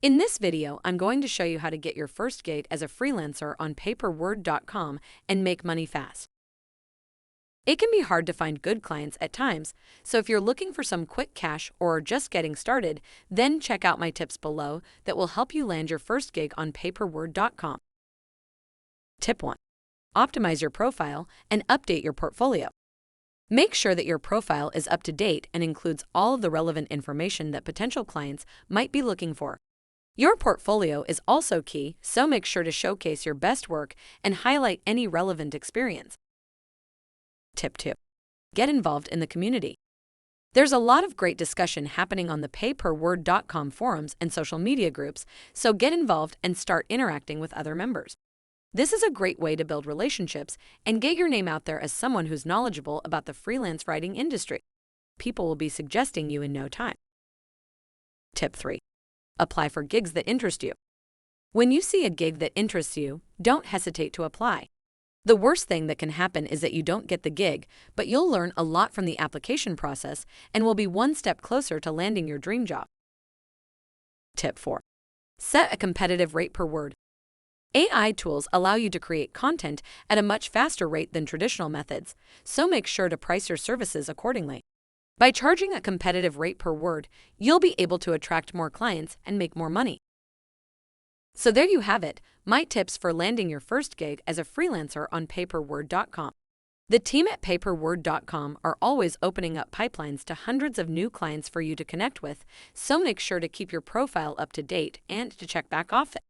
In this video, I'm going to show you how to get your first gig as a freelancer on PayperWord.com and make money fast. It can be hard to find good clients at times, so if you're looking for some quick cash or just getting started, then check out my tips below that will help you land your first gig on PayperWord.com. Tip 1. Optimize your profile and update your portfolio. Make sure that your profile is up to date and includes all of the relevant information that potential clients might be looking for. Your portfolio is also key, so make sure to showcase your best work and highlight any relevant experience. Tip 2. Get involved in the community. There's a lot of great discussion happening on the PayPerWord.com forums and social media groups, so get involved and start interacting with other members. This is a great way to build relationships and get your name out there as someone who's knowledgeable about the freelance writing industry. People will be suggesting you in no time. Tip 3. Apply for gigs that interest you. When you see a gig that interests you, don't hesitate to apply. The worst thing that can happen is that you don't get the gig, but you'll learn a lot from the application process and will be one step closer to landing your dream job. Tip 4. Set a competitive rate per word. AI tools allow you to create content at a much faster rate than traditional methods, so make sure to price your services accordingly. By charging a competitive rate per word, you'll be able to attract more clients and make more money. So there you have it, my tips for landing your first gig as a freelancer on PayperWord.com. The team at PayperWord.com are always opening up pipelines to hundreds of new clients for you to connect with, so make sure to keep your profile up to date and to check back often.